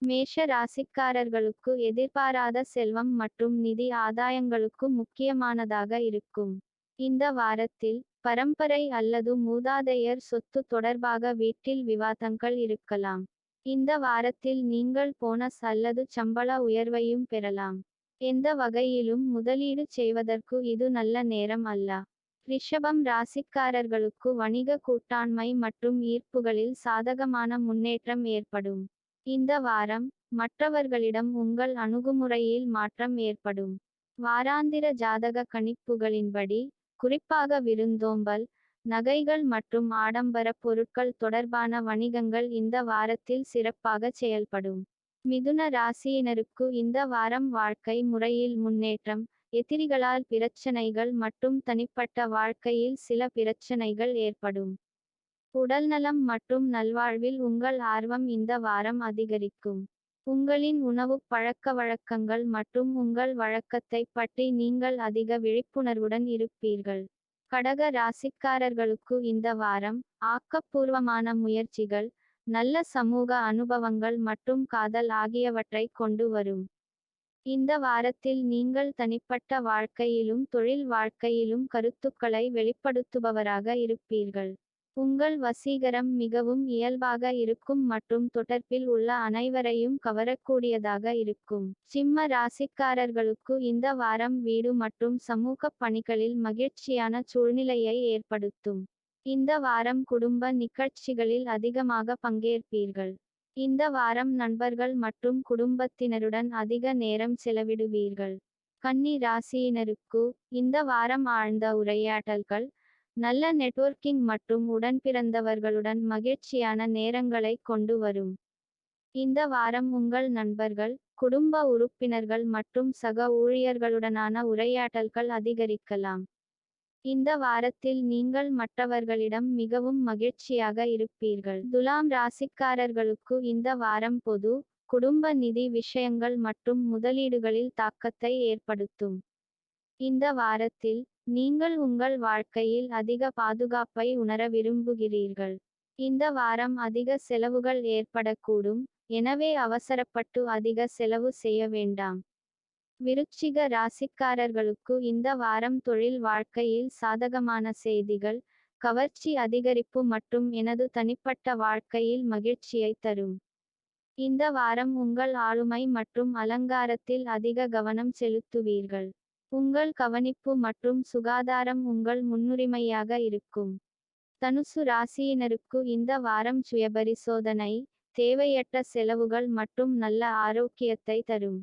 மேஷ ராசிக்காரர்களுக்கு எதிர்பாராத செல்வம் மற்றும் நிதி ஆதாயங்களுக்கு முக்கியமானதாக இருக்கும். இந்த வாரத்தில் பரம்பரை அல்லது மூதாதையர் சொத்து தொடர்பாக வீட்டில் விவாதங்கள் இருக்கலாம். இந்த வாரத்தில் நீங்கள் போனஸ் அல்லது சம்பள உயர்வையும் பெறலாம். எந்த வகையிலும் முதலீடு செய்வதற்கு இது நல்ல நேரம் அல்ல. ரிஷபம் ராசிக்காரர்களுக்கு வணிக கூட்டாண்மை மற்றும் ஈர்ப்புகளில் சாதகமான முன்னேற்றம் ஏற்படும். இந்த வாரம் மற்றவர்களிடம் உங்கள் அணுகுமுறையில் மாற்றம் ஏற்படும். வாராந்திர ஜாதக கணிப்புகளின்படி, குறிப்பாக விருந்தோம்பல், நகைகள் மற்றும் ஆடம்பர பொருட்கள் தொடர்பான வணிகங்கள் இந்த வாரத்தில் சிறப்பாக செயல்படும். மிதுன ராசியினருக்கு இந்த வாரம் வாழ்க்கை முறையில் முன்னேற்றம், எதிரிகளால் பிரச்சனைகள் மற்றும் தனிப்பட்ட வாழ்க்கையில் சில பிரச்சனைகள் ஏற்படும். உடல்நலம் மற்றும் நல்வாழ்வில் உங்கள் ஆர்வம் இந்த வாரம் அதிகரிக்கும். உங்களின் உணவுப் பழக்கவழக்கங்கள் மற்றும் உங்கள் வழக்கத்தை பற்றி நீங்கள் அதிக விழிப்புணர்வுடன் இருப்பீர்கள். கடக ராசிக்காரர்களுக்கு இந்த வாரம் ஆக்கப்பூர்வமான முயற்சிகள், நல்ல சமூக அனுபவங்கள் மற்றும் காதல் ஆகியவற்றை கொண்டு வரும். இந்த வாரத்தில் நீங்கள் தனிப்பட்ட வாழ்க்கையிலும் தொழில் வாழ்க்கையிலும் கருத்துக்களை வெளிப்படுத்துபவராக இருப்பீர்கள். உங்கள் வசீகரம் மிகவும் இயல்பாக இருக்கும் மற்றும் தொடர்பில் உள்ள அனைவரையும் கவரக்கூடியதாக இருக்கும். சிம்ம ராசிக்காரர்களுக்கு இந்த வாரம் வீடு மற்றும் சமூக பணிகளில் மகிழ்ச்சியான சூழ்நிலையை ஏற்படுத்தும். இந்த வாரம் குடும்ப நிகழ்ச்சிகளில் அதிகமாக பங்கேற்பீர்கள். இந்த வாரம் நண்பர்கள் மற்றும் குடும்பத்தினருடன் அதிக நேரம் செலவிடுவீர்கள். கன்னி ராசியினருக்கு இந்த வாரம் ஆழ்ந்த உரையாடல்கள், நல்ல நெட்வொர்க்கிங் மற்றும் உடன்பிறந்தவர்களுடன் மகிழ்ச்சியான நேரங்களை கொண்டு வரும். இந்த வாரம் உங்கள் நண்பர்கள், குடும்ப உறுப்பினர்கள் மற்றும் சக ஊழியர்களுடனான உரையாடல்கள் அதிகரிக்கலாம். இந்த வாரத்தில் நீங்கள் மற்றவர்களிடம் மிகவும் மகிழ்ச்சியாக இருப்பீர்கள். துலாம் ராசிக்காரர்களுக்கு இந்த வாரம் பொது, குடும்ப நிதி விஷயங்கள் மற்றும் முதலீடுகளில் தாக்கத்தை ஏற்படுத்தும். இந்த வாரத்தில் நீங்கள் உங்கள் வாழ்க்கையில் அதிக பாதுகாப்பை உணர விரும்புகிறீர்கள். இந்த வாரம் அதிக செலவுகள் ஏற்படக்கூடும், எனவே அவசரப்பட்டு அதிக செலவு செய்ய வேண்டாம். விருச்சிக ராசிக்காரர்களுக்கு இந்த வாரம் தொழில் வாழ்க்கையில் சாதகமான செய்திகள், கவர்ச்சி அதிகரிப்பு மற்றும் எனது தனிப்பட்ட வாழ்க்கையில் மகிழ்ச்சியை தரும். இந்த வாரம் உங்கள் ஆளுமை மற்றும் அலங்காரத்தில் அதிக கவனம் செலுத்துவீர்கள். உங்கள் கவனிப்பு மற்றும் சுகாதாரம் உங்கள் முன்னுரிமையாக இருக்கும். தனுசு ராசியினருக்கு இந்த வாரம் சுயபரிசோதனை, தேவையற்ற செலவுகள் மற்றும் நல்ல ஆரோக்கியத்தை தரும்.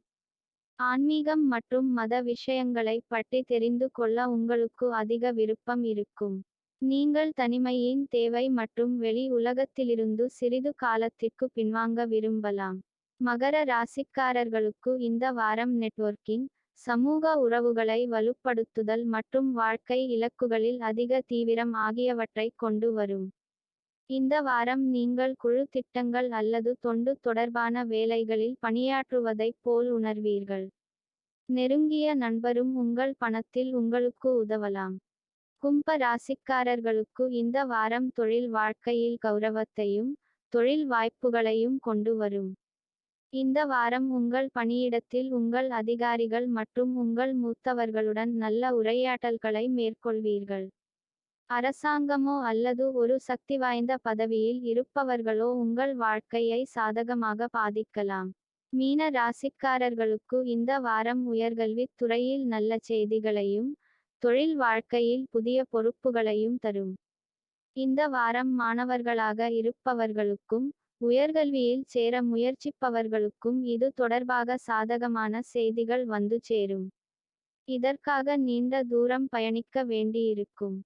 ஆன்மீகம் மற்றும் மத விஷயங்களை பற்றி தெரிந்து கொள்ள உங்களுக்கு அதிக விருப்பம் இருக்கும். நீங்கள் தனிமையின் தேவை மற்றும் வெளி உலகத்திலிருந்து சிறிது காலத்திற்கு பின்வாங்க விரும்பலாம். மகர ராசிக்காரர்களுக்கு இந்த வாரம் நெட்வொர்க்கிங், சமூக உறவுகளை வலுப்படுத்துதல் மற்றும் வாழ்க்கை இலக்குகளில் அதிக தீவிரம் ஆகியவற்றை கொண்டு வரும். இந்த வாரம் நீங்கள் குழு திட்டங்கள் அல்லது தொண்டு தொடர்பான வேலைகளில் பணியாற்றுவதைப் போல் உணர்வீர்கள். நெருங்கிய நண்பரும் உங்கள் பணத்தில் உங்களுக்கு உதவலாம். கும்ப ராசிக்காரர்களுக்கு இந்த வாரம் தொழில் வாழ்க்கையில் கௌரவத்தையும் தொழில் வாய்ப்புகளையும் கொண்டு வரும். இந்த வாரம் உங்கள் பணியிடத்தில் உங்கள் அதிகாரிகள் மற்றும் உங்கள் மூத்தவர்களுடன் நல்ல உரையாடல்களை மேற்கொள்வீர்கள். அரசாங்கமோ அல்லது ஒரு சக்திவாய்ந்த பதவியில் இருப்பவர்களோ உங்கள் வாழ்க்கையை சாதகமாக பாதிக்கலாம். மீன ராசிக்காரர்களுக்கு இந்த வாரம் உயர்கல்வித் துறையில் நல்ல செய்திகளையும் தொழில் வாழ்க்கையில் புதிய பொறுப்புகளையும் தரும். இந்த வாரம் மாணவர்களாக இருப்பவர்களுக்கும் உயர்கல்வியில் சேர முயற்சிப்பவர்களுக்கும் இது தொடர்பாக சாதகமான செய்திகள் வந்து சேரும். இதற்காக நீண்ட தூரம் பயணிக்க வேண்டியிருக்கும்.